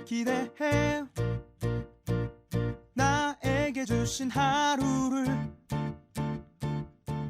기대해 나에게 주신 하루를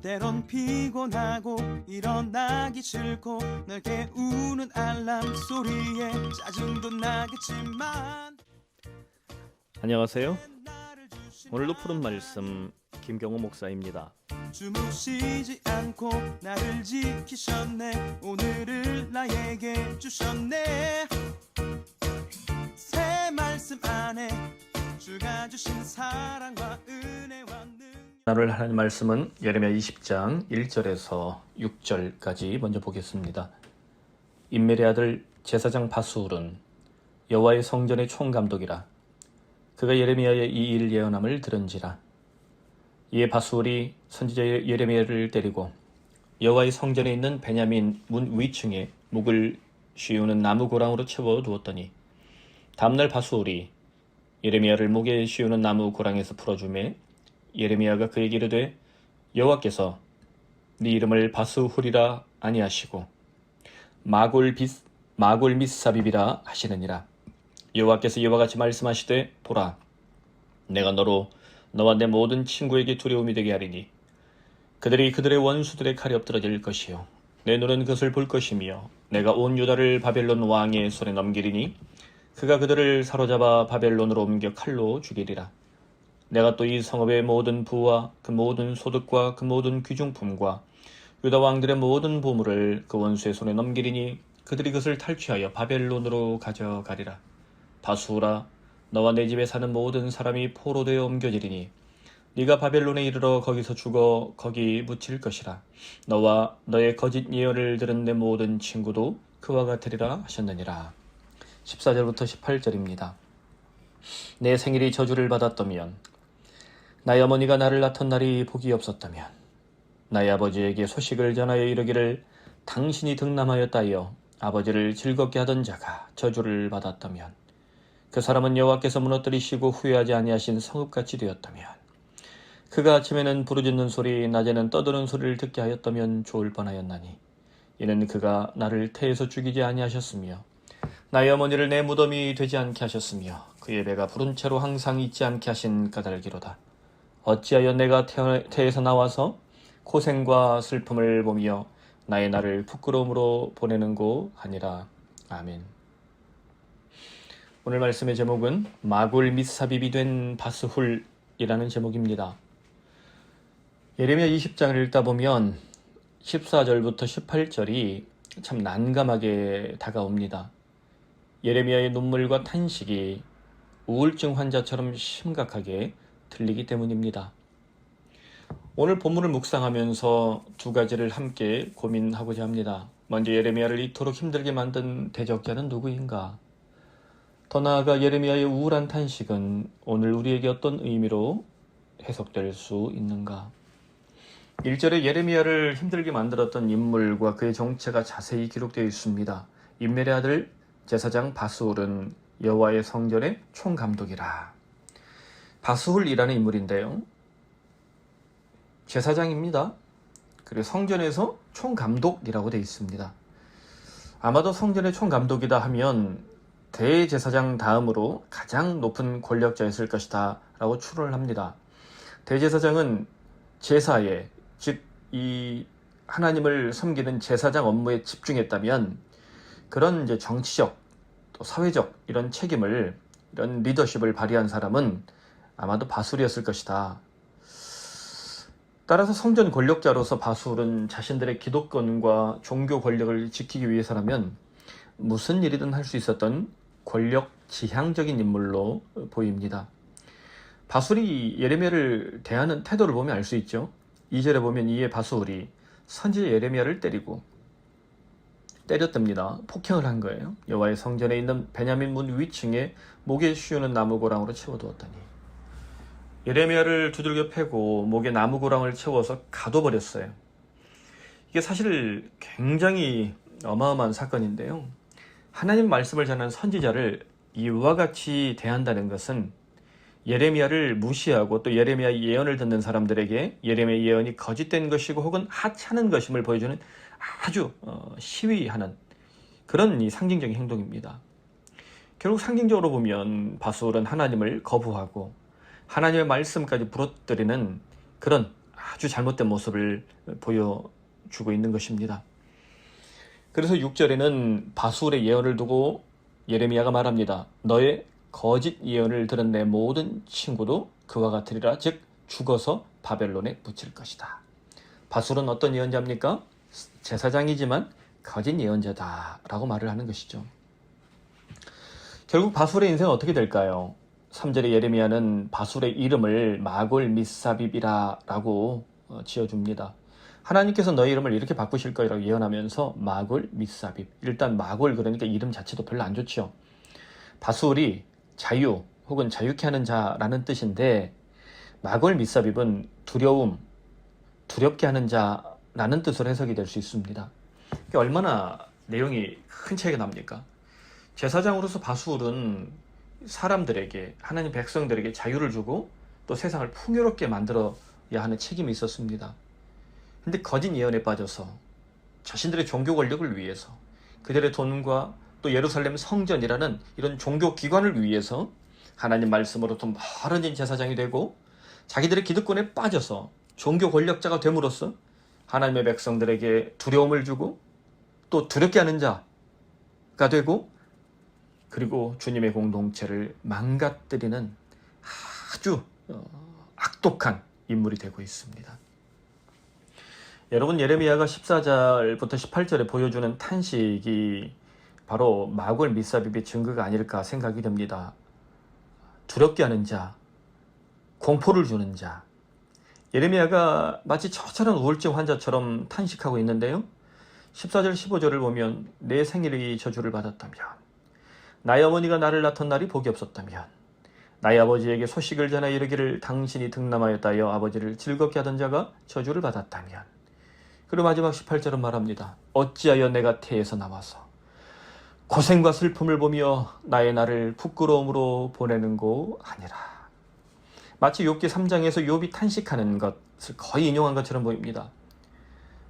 때론 피곤하고 일어나기 싫고 널 깨우는 알람 소리에 짜증도 나겠지만 안녕하세요. 오늘도 푸른 말씀 김경호 목사입니다. 주무시지 않고 나를 지키셨네. 오늘을 나에게 주셨네. 새 말씀 안에 주가 주신 사랑과 은혜와 오늘 하나님 말씀은 예레미야 20장 1절에서 6절까지 먼저 보겠습니다. 임멜의 아들 제사장 바수울은 여호와의 성전의 총감독이라. 그가 예레미야의 이 일 예언함을 들은지라. 이에 바수울이 선지자 예레미야를 데리고 여호와의 성전에 있는 베냐민 문 위층에 목을 씌우는 나무 고랑으로 채워두었더니 다음날 바수울이 예레미야를 목에 씌우는 나무 고랑에서 풀어주매 예레미야가 그에게 이르되 여호와께서 네 이름을 바스훌이라 아니하시고 마골미사빕이라 하시느니라. 여호와께서 이와 같이 말씀하시되 보라, 내가 너로 너와 내 모든 친구에게 두려움이 되게 하리니 그들이 그들의 원수들의 칼에 엎드러질 것이요 내 눈은 그것을 볼 것이며 내가 온 유다를 바벨론 왕의 손에 넘기리니 그가 그들을 사로잡아 바벨론으로 옮겨 칼로 죽이리라. 내가 또 이 성읍의 모든 부와 그 모든 소득과 그 모든 귀중품과 유다 왕들의 모든 보물을 그 원수의 손에 넘기리니 그들이 그것을 탈취하여 바벨론으로 가져가리라. 바수라, 너와 내 집에 사는 모든 사람이 포로되어 옮겨지리니 네가 바벨론에 이르러 거기서 죽어 거기 묻힐 것이라. 너와 너의 거짓 예언을 들은 내 모든 친구도 그와 같으리라 하셨느니라. 14절부터 18절입니다. 내 생일이 저주를 받았다면, 나의 어머니가 나를 낳던 날이 복이 없었다면, 나의 아버지에게 소식을 전하여 이르기를 당신이 득남하였다여 아버지를 즐겁게 하던 자가 저주를 받았다면, 그 사람은 여호와께서 무너뜨리시고 후회하지 아니하신 성읍같이 되었다면, 그가 아침에는 부르짖는 소리 낮에는 떠드는 소리를 듣게 하였다면 좋을 뻔하였나니 이는 그가 나를 태에서 죽이지 아니하셨으며 나의 어머니를 내 무덤이 되지 않게 하셨으며 그의 배가 부른 채로 항상 있지 않게 하신 까닭이로다. 어찌하여 내가 태에서 나와서 고생과 슬픔을 보며 나의 날을 부끄러움으로 보내는고 하니라. 아멘. 오늘 말씀의 제목은 마골미사빕이 된 바스훌이라는 제목입니다. 예레미야 20장을 읽다 보면 14절부터 18절이 참 난감하게 다가옵니다. 예레미야의 눈물과 탄식이 우울증 환자처럼 심각하게 들리기 때문입니다. 오늘 본문을 묵상하면서 두 가지를 함께 고민하고자 합니다. 먼저 예레미야를 이토록 힘들게 만든 대적자는 누구인가? 더 나아가 예레미야의 우울한 탄식은 오늘 우리에게 어떤 의미로 해석될 수 있는가? 1절에 예레미야를 힘들게 만들었던 인물과 그의 정체가 자세히 기록되어 있습니다. 임멜의 아들 제사장 바스훌은 여호와의 성전의 총감독이라. 바스훌이라는 인물인데요, 제사장입니다. 그리고 성전에서 총감독이라고 되어 있습니다. 아마도 성전의 총감독이다 하면 대제사장 다음으로 가장 높은 권력자였을 것이다 라고 추론을 합니다. 대제사장은 제사에, 즉 이 하나님을 섬기는 제사장 업무에 집중했다면 그런 이제 정치적 또 사회적 이런 책임을, 이런 리더십을 발휘한 사람은 아마도 바술이었을 것이다. 따라서 성전 권력자로서 바술은 자신들의 기독권과 종교 권력을 지키기 위해서라면 무슨 일이든 할 수 있었던 권력 지향적인 인물로 보입니다. 바술이 예레미야를 대하는 태도를 보면 알 수 있죠. 2절에 보면 이에 바술이 선지자 예레미야를 때렸답니다. 폭행을 한 거예요. 여호와의 성전에 있는 베냐민 문 위층에 목에 씌우는 나무고랑으로 채워두었더니, 예레미야를 두들겨 패고 목에 나무고랑을 채워서 가둬버렸어요. 이게 사실 굉장히 어마어마한 사건인데요, 하나님 말씀을 전하는 선지자를 이와 같이 대한다는 것은 예레미야를 무시하고 또 예레미야 예언을 듣는 사람들에게 예레미야 예언이 거짓된 것이고 혹은 하찮은 것임을 보여주는 아주 시위하는 그런 이 상징적인 행동입니다. 결국 상징적으로 보면 바술은 하나님을 거부하고 하나님의 말씀까지 부러뜨리는 그런 아주 잘못된 모습을 보여주고 있는 것입니다. 그래서 6절에는 바술의 예언을 두고 예레미야가 말합니다. 너의 거짓 예언을 들은 내 모든 친구도 그와 같으리라. 즉 죽어서 바벨론에 묻힐 것이다. 바술은 어떤 예언자입니까? 제사장이지만 거짓 예언자다라고 말을 하는 것이죠. 결국 바술의 인생은 어떻게 될까요? 3절에 예레미야는 바술의 이름을 마골 미사빕이라고 지어줍니다. 하나님께서 너희 이름을 이렇게 바꾸실 거라고 예언하면서 마골 미사빕. 일단 마골 그러니까 이름 자체도 별로 안 좋죠. 바술이 자유 혹은 자유케 하는 자라는 뜻인데 마골 미사빕은 두려움, 두렵게 하는 자라는 뜻으로 해석이 될 수 있습니다. 얼마나 내용이 큰 차이가 납니까? 제사장으로서 바술은 사람들에게, 하나님 백성들에게 자유를 주고 또 세상을 풍요롭게 만들어야 하는 책임이 있었습니다. 근데 거짓 예언에 빠져서 자신들의 종교 권력을 위해서 그들의 돈과 또 예루살렘 성전이라는 이런 종교 기관을 위해서 하나님 말씀으로부터 멀어진 제사장이 되고 자기들의 기득권에 빠져서 종교 권력자가 됨으로써 하나님의 백성들에게 두려움을 주고 또 두렵게 하는 자가 되고 그리고 주님의 공동체를 망가뜨리는 아주 악독한 인물이 되고 있습니다. 여러분, 예레미야가 14절부터 18절에 보여주는 탄식이 바로 마골 미사빕의 증거가 아닐까 생각이 됩니다. 두렵게 하는 자, 공포를 주는 자. 예레미야가 마치 처절한 우울증 환자처럼 탄식하고 있는데요. 14절 15절을 보면 내 생일이 저주를 받았다면, 나의 어머니가 나를 낳던 날이 복이 없었다면, 나의 아버지에게 소식을 전하 이르기를 당신이 등남하였다 하여 아버지를 즐겁게 하던 자가 저주를 받았다면. 그리고 마지막 18절은 말합니다. 어찌하여 내가 태에서 나와서 고생과 슬픔을 보며 나의 날을 부끄러움으로 보내는고 아니라. 마치 욥기 3장에서 욥이 탄식하는 것을 거의 인용한 것처럼 보입니다.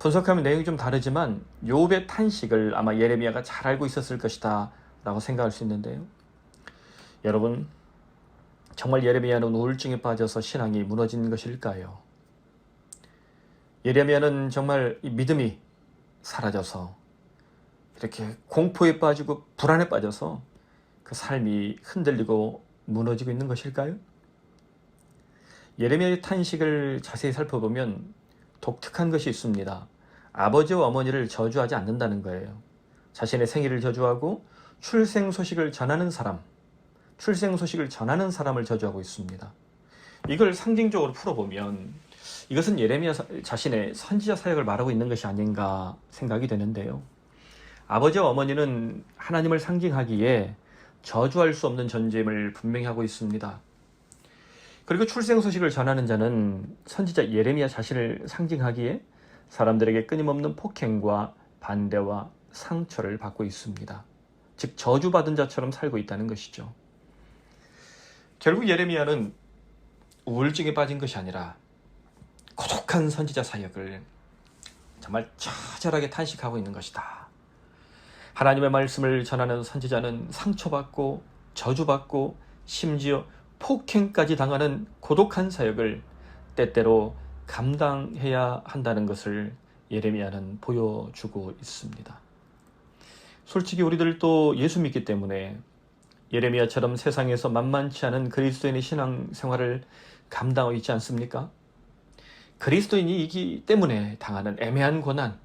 분석하면 내용이 좀 다르지만 욥의 탄식을 아마 예레미야가 잘 알고 있었을 것이다 라고 생각할 수 있는데요. 여러분, 정말 예레미야는 우울증에 빠져서 신앙이 무너진 것일까요? 예레미야는 정말 이 믿음이 사라져서 이렇게 공포에 빠지고 불안에 빠져서 그 삶이 흔들리고 무너지고 있는 것일까요? 예레미야의 탄식을 자세히 살펴보면 독특한 것이 있습니다. 아버지와 어머니를 저주하지 않는다는 거예요. 자신의 생일을 저주하고 출생 소식을 전하는 사람을 저주하고 있습니다. 이걸 상징적으로 풀어보면 이것은 예레미야 자신의 선지자 사역을 말하고 있는 것이 아닌가 생각이 되는데요. 아버지와 어머니는 하나님을 상징하기에 저주할 수 없는 존재임을 분명히 하고 있습니다. 그리고 출생 소식을 전하는 자는 선지자 예레미야 자신을 상징하기에 사람들에게 끊임없는 폭행과 반대와 상처를 받고 있습니다. 즉 저주받은 자처럼 살고 있다는 것이죠. 결국 예레미야는 우울증에 빠진 것이 아니라 고독한 선지자 사역을 정말 처절하게 탄식하고 있는 것이다. 하나님의 말씀을 전하는 선지자는 상처받고 저주받고 심지어 폭행까지 당하는 고독한 사역을 때때로 감당해야 한다는 것을 예레미야는 보여주고 있습니다. 솔직히 우리들도 예수 믿기 때문에 예레미야처럼 세상에서 만만치 않은 그리스도인의 신앙생활을 감당하고 있지 않습니까? 그리스도인이기 때문에 당하는 애매한 고난,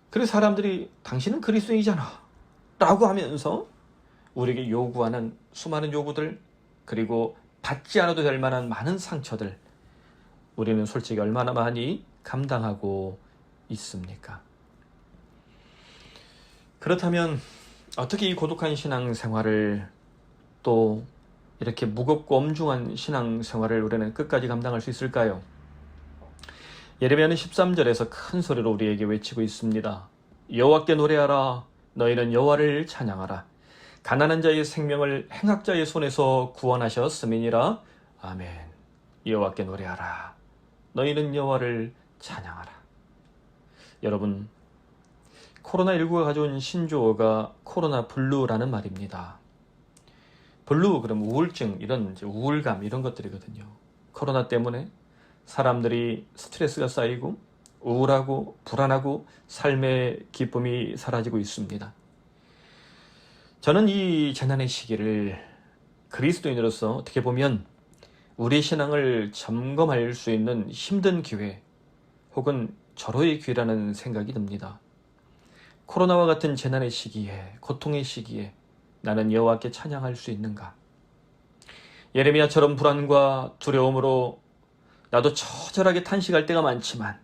그래서 사람들이 당신은 그리스도인이잖아 라고 하면서 우리에게 요구하는 수많은 요구들, 그리고 받지 않아도 될 만한 많은 상처들, 우리는 솔직히 얼마나 많이 감당하고 있습니까? 그렇다면 어떻게 이 고독한 신앙생활을, 또 이렇게 무겁고 엄중한 신앙생활을 우리는 끝까지 감당할 수 있을까요? 예레미야는 13절에서 큰 소리로 우리에게 외치고 있습니다. 여호와께 노래하라. 너희는 여호와를 찬양하라. 가난한 자의 생명을 행악자의 손에서 구원하셨음이니라. 아멘. 여호와께 노래하라. 너희는 여호와를 찬양하라. 여러분, 코로나19가 가져온 신조어가 코로나 블루라는 말입니다. 블루 그럼 우울증 이런 이제 우울감 이런 것들이거든요. 코로나 때문에 사람들이 스트레스가 쌓이고 우울하고 불안하고 삶의 기쁨이 사라지고 있습니다. 저는 이 재난의 시기를 그리스도인으로서 어떻게 보면 우리의 신앙을 점검할 수 있는 힘든 기회 혹은 절호의 기회라는 생각이 듭니다. 코로나와 같은 재난의 시기에, 고통의 시기에 나는 여호와께 찬양할 수 있는가? 예레미야처럼 불안과 두려움으로 나도 처절하게 탄식할 때가 많지만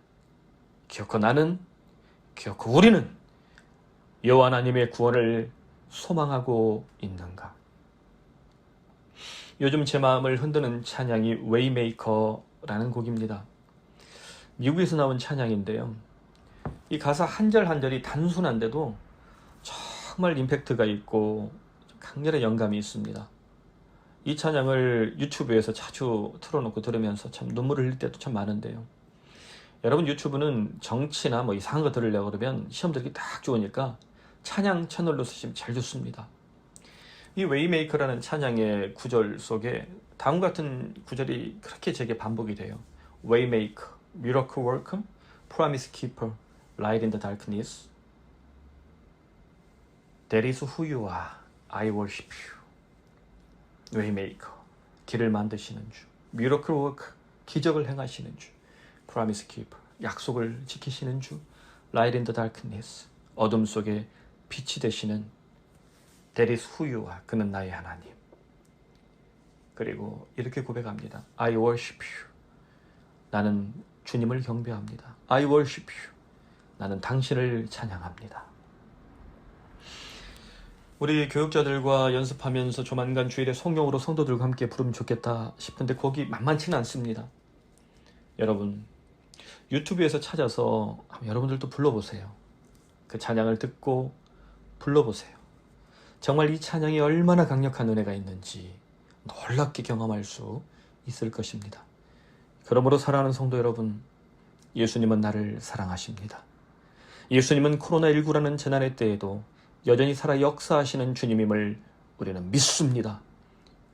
기어코 우리는 여호와 하나님의 구원을 소망하고 있는가? 요즘 제 마음을 흔드는 찬양이 웨이메이커라는 곡입니다. 미국에서 나온 찬양인데요. 이 가사 한 절 한 절이 단순한데도 정말 임팩트가 있고 강렬한 영감이 있습니다. 이 찬양을 유튜브에서 자주 틀어놓고 들으면서 참 눈물을 흘릴 때도 참 많은데요. 여러분 유튜브는 정치나 뭐 이상한 거 들으려고 그러면 시험 들기 딱 좋으니까 찬양 채널로 쓰시면 제일 좋습니다. 이 웨이메이커라는 찬양의 구절 속에 다음 같은 구절이 그렇게 제게 반복이 돼요. Waymaker, Miracle Worker, Promise Keeper, Light in the Darkness. That is who you are. I worship you. Waymaker, 길을 만드시는 주. Miracle Worker, 기적을 행하시는 주. Promise Keeper, 약속을 지키시는 주. Light in the Darkness, 어둠 속에 빛이 되시는 That is who you are. 그는 나의 하나님. 그리고 이렇게 고백합니다. I worship you. 나는 주님을 경배합니다. I worship you. 나는 당신을 찬양합니다. 우리 교육자들과 연습하면서 조만간 주일에 성령으로 성도들과 함께 부르면 좋겠다 싶은데 곡이 만만치는 않습니다. 여러분 유튜브에서 찾아서 여러분들도 불러보세요. 그 찬양을 듣고 불러보세요. 정말 이 찬양이 얼마나 강력한 은혜가 있는지 놀랍게 경험할 수 있을 것입니다. 그러므로 사랑하는 성도 여러분, 예수님은 나를 사랑하십니다. 예수님은 코로나19라는 재난의 때에도 여전히 살아 역사하시는 주님임을 우리는 믿습니다.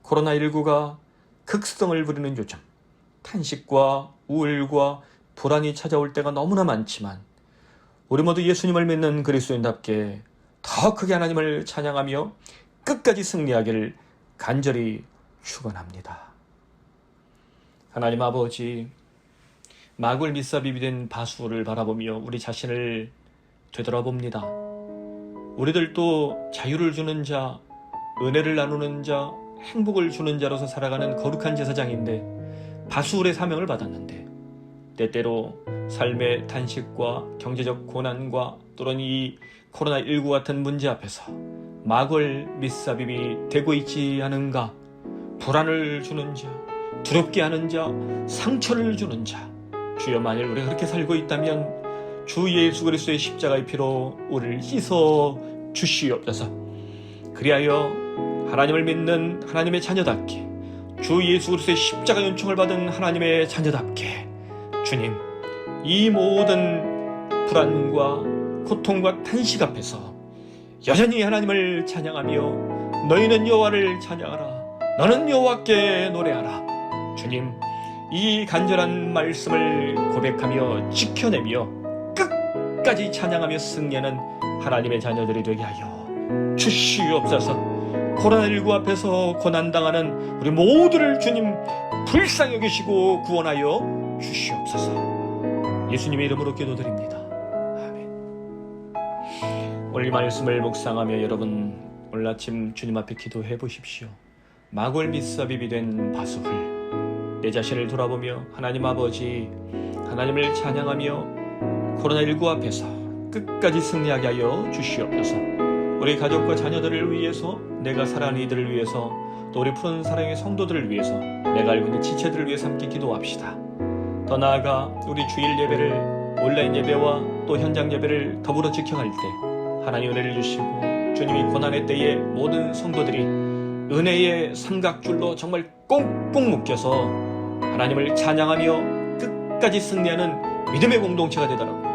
코로나19가 극성을 부리는 요즘, 탄식과 우울과 불안이 찾아올 때가 너무나 많지만 우리 모두 예수님을 믿는 그리스도인답게 더 크게 하나님을 찬양하며 끝까지 승리하기를 간절히 축원합니다. 하나님 아버지, 마굴 밑삽입이 된 바수를 바라보며 우리 자신을 되돌아봅니다. 우리들도 자유를 주는 자, 은혜를 나누는 자, 행복을 주는 자로서 살아가는 거룩한 제사장인데 바수울의 사명을 받았는데 때때로 삶의 탄식과 경제적 고난과 또는 이 코로나19 같은 문제 앞에서 마굴 밑삽입이 되고 있지 않은가? 불안을 주는 자, 두렵게 하는 자, 상처를 주는 자, 주여 만일 우리가 그렇게 살고 있다면 주 예수 그리스도의 십자가의 피로 우리를 씻어 주시옵소서. 그리하여 하나님을 믿는 하나님의 자녀답게, 주 예수 그리스도의 십자가 연총을 받은 하나님의 자녀답게 주님, 이 모든 불안과 고통과 탄식 앞에서 여전히 하나님을 찬양하며 너희는 여호와를 찬양하라, 너는 여호와께 노래하라. 주님, 이 간절한 말씀을 고백하며 지켜내며 끝까지 찬양하며 승리하는 하나님의 자녀들이 되게 하여 주시옵소서. 코로나19 앞에서 고난당하는 우리 모두를 주님 불쌍히 여기시고 구원하여 주시옵소서. 예수님의 이름으로 기도드립니다. 아멘. 오늘 이 말씀을 묵상하며 여러분 오늘 아침 주님 앞에 기도해 보십시오. 마골 밑삽입이 된 바수을 내 자신을 돌아보며 하나님 아버지, 하나님을 찬양하며 코로나19 앞에서 끝까지 승리하게 하여 주시옵소서. 우리 가족과 자녀들을 위해서, 내가 사랑하는 이들을 위해서, 또 우리 푸른 사랑의 성도들을 위해서, 내가 알고 있는 지체들을 위해서 함께 기도합시다. 더 나아가 우리 주일 예배를, 온라인 예배와 또 현장 예배를 더불어 지켜갈 때 하나님 은혜를 주시고 주님이 고난의 때에 모든 성도들이 은혜의 삼각줄로 정말 꽁꽁 묶여서 하나님을 찬양하며 끝까지 승리하는 믿음의 공동체가 되달라고,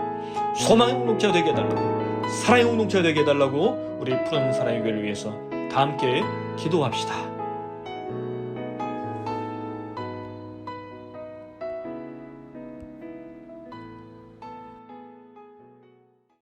소망의 공동체가 되게 해달라고, 사랑의 공동체가 되게 해달라고 우리 푸른 사랑의 교회를 위해서 다 함께 기도합시다.